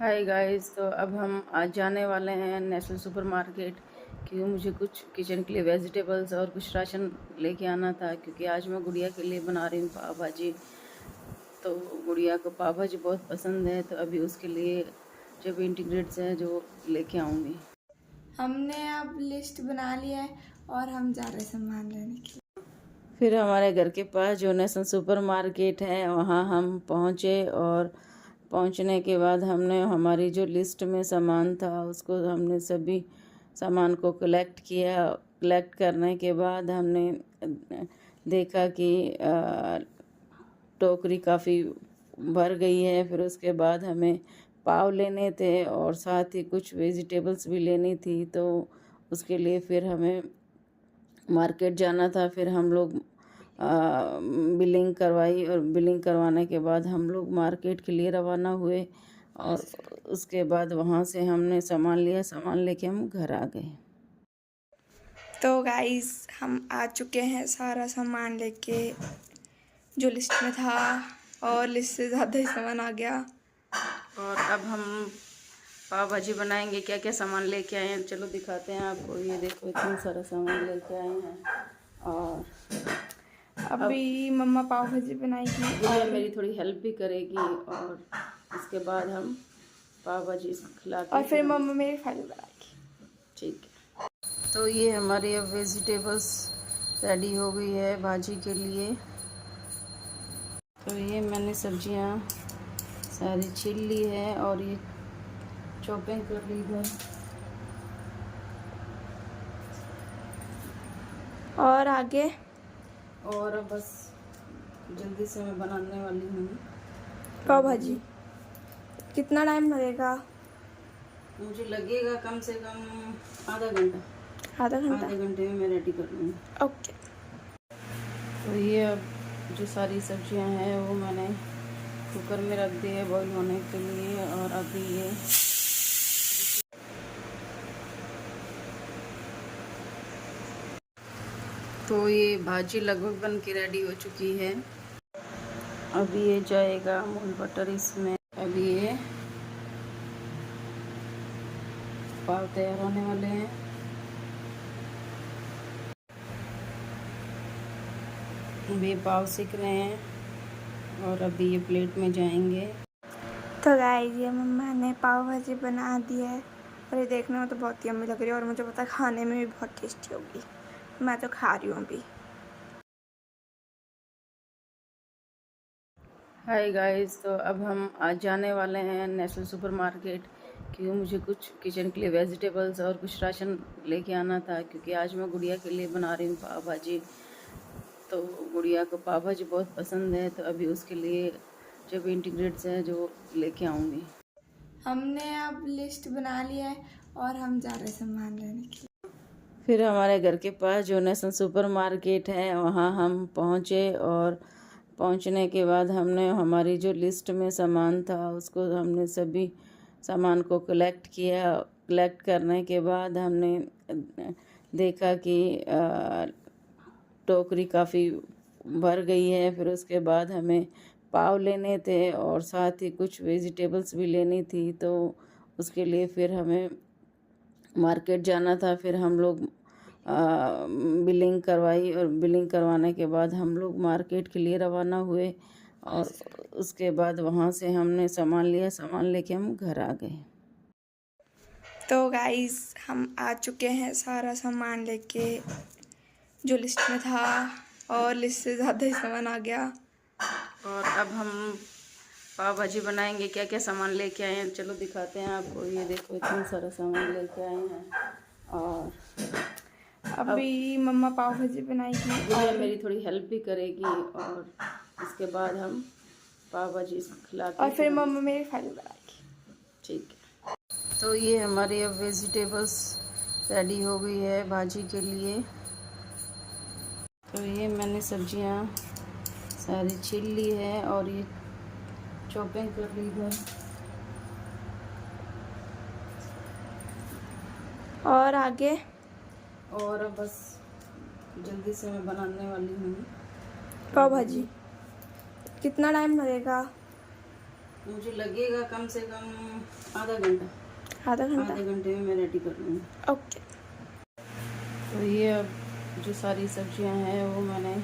Hi guys. तो अब हम आज जाने वाले हैं नेशनल सुपरमार्केट, क्योंकि मुझे कुछ किचन के लिए वेजिटेबल्स और कुछ राशन लेके आना था, क्योंकि आज मैं गुड़िया के लिए बना रही हूँ पाव भाजी। तो गुड़िया को पाव भाजी बहुत पसंद है, तो अभी उसके लिए जो भी इंटीग्रेट्स हैं जो लेके आऊँगी। हमने अब लिस्ट बना लिया है और हम जा रहे हैं सामान लेने के लिए। फिर हमारे घर के पास जो नेशनल सुपरमार्केट है वहाँ हम पहुँचे, और पहुँचने के बाद हमने हमारी जो लिस्ट में सामान था उसको हमने सभी सामान को कलेक्ट किया। कलेक्ट करने के बाद हमने देखा कि टोकरी काफ़ी भर गई है। फिर उसके बाद हमें पाव लेने थे और साथ ही कुछ वेजिटेबल्स भी लेनी थी, तो उसके लिए फिर हमें मार्केट जाना था। फिर हम लोग बिलिंग करवाई, और बिलिंग करवाने के बाद हम लोग मार्केट के लिए रवाना हुए, और उसके बाद वहाँ से हमने सामान लिया। सामान लेके हम घर आ गए। तो गाइस हम आ चुके हैं सारा सामान लेके जो लिस्ट में था, और लिस्ट से ज़्यादा ही सामान आ गया। और अब हम पाव भाजी बनाएंगे। क्या क्या सामान लेके आए हैं चलो दिखाते हैं आपको। ये देखो इतना सारा सामान लेके आए हैं। और अभी मम्मा पाव भाजी बनाएगी गुड़िया मेरी थोड़ी हेल्प भी करेगी, और उसके बाद हम पाव भाजी खिला के और फिर मम्मा मेरी फाइल बनाएगी। ठीक है। तो ये हमारी अब वेजिटेबल्स रेडी हो गई है भाजी के लिए। तो ये मैंने सब्जियां सारी छील ली है और ये चॉपिंग कर ली है। और आगे और बस जल्दी से मैं बनाने वाली हूँ पाव भाजी। कितना टाइम लगेगा? मुझे लगेगा कम से कम आधा घंटा। आधा घंटा। आधे घंटे में मैं रेडी कर लूँगी। ओके। तो ये अब जो सारी सब्जियां हैं वो मैंने कुकर में रख दी है बॉईल होने के लिए। और अभी ये तो ये भाजी लगभग बन के रेडी हो चुकी है। अभी ये जाएगा अमूल बटर इसमें। अभी ये पाव तैयार होने वाले हैं। अभी पाव सिक रहे हैं और अभी ये प्लेट में जाएंगे। तो गाइस ये मम्मा ने पाव भाजी बना दी है, और ये देखने में तो बहुत यम्मी लग रही है, और मुझे पता है खाने में भी बहुत टेस्टी होगी। मैं तो खा रही हूँ अभी। Hi guys. तो अब हम आज जाने वाले हैं नेशनल सुपरमार्केट, क्योंकि मुझे कुछ किचन के लिए वेजिटेबल्स और कुछ राशन लेके आना था, क्योंकि आज मैं गुड़िया के लिए बना रही हूँ पाव भाजी। तो गुड़िया को पाव भाजी बहुत पसंद है, तो अभी उसके लिए जो भी इंटीग्रेट्स हैं जो लेके आऊँगी। हमने अब लिस्ट बना लिया है और हम जा रहे हैं सामान लेने के लिए। फिर हमारे घर के पास जो नेशनल सुपरमार्केट है वहाँ हम पहुँचे, और पहुँचने के बाद हमने हमारी जो लिस्ट में सामान था उसको हमने सभी सामान को कलेक्ट किया। कलेक्ट करने के बाद हमने देखा कि टोकरी काफ़ी भर गई है। फिर उसके बाद हमें पाव लेने थे और साथ ही कुछ वेजिटेबल्स भी लेनी थी, तो उसके लिए फिर हमें मार्केट जाना था। फिर हम लोग बिलिंग करवाई, और बिलिंग करवाने के बाद हम लोग मार्केट के लिए रवाना हुए, और उसके बाद वहाँ से हमने सामान लिया। सामान लेके हम घर आ गए। तो गाइस हम आ चुके हैं सारा सामान लेके जो लिस्ट में था, और लिस्ट से ज़्यादा ही सामान आ गया। और अब हम पाव भाजी बनाएंगे। क्या क्या सामान लेके आए हैं चलो दिखाते हैं आपको। ये देखो इतना सारा सामान लेके आए हैं। और अभी मम्मा पाव भाजी बनाएगी, गुड़िया मेरी थोड़ी हेल्प भी करेगी, और उसके बाद हम पाव भाजी खिला के और फिर मम्मा मेरी फाइल बनाएगी। ठीक है। तो ये हमारी अब वेजिटेबल्स रेडी हो गई है भाजी के लिए। तो ये मैंने सब्जियां सारी छील ली है और ये चॉपिंग कर ली है। और आगे और बस जल्दी से मैं बनाने वाली हूँ पाव भाजी। कितना टाइम लगेगा? मुझे लगेगा कम से कम आधा घंटा। आधा घंटा? आधे घंटे में मैं रेडी कर लूँगी। ओके। तो ये अब जो सारी सब्जियां हैं वो मैंने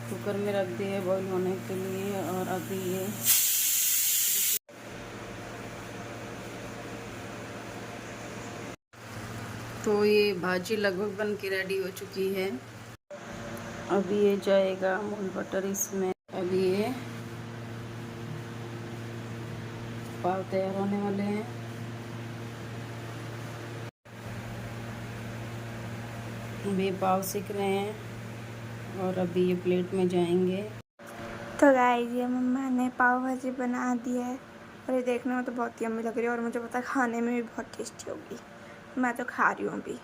कुकर में रख दी है बॉईल होने के लिए। और अभी ये तो ये भाजी लगभग बन के रेडी हो चुकी है। अभी ये जाएगा अमूल बटर इसमें। अभी ये पाव तैयार होने वाले हैं। अभी ये पाव सीख रहे हैं और अभी ये प्लेट में जाएंगे। तो गाइस ये मम्मा ने पाव भाजी बना दी है और ये देखने में तो बहुत यम्मी लग रही है और मुझे पता है खाने में भी बहुत टेस्टी होगी। मैं तो खा रही हूँ अभी।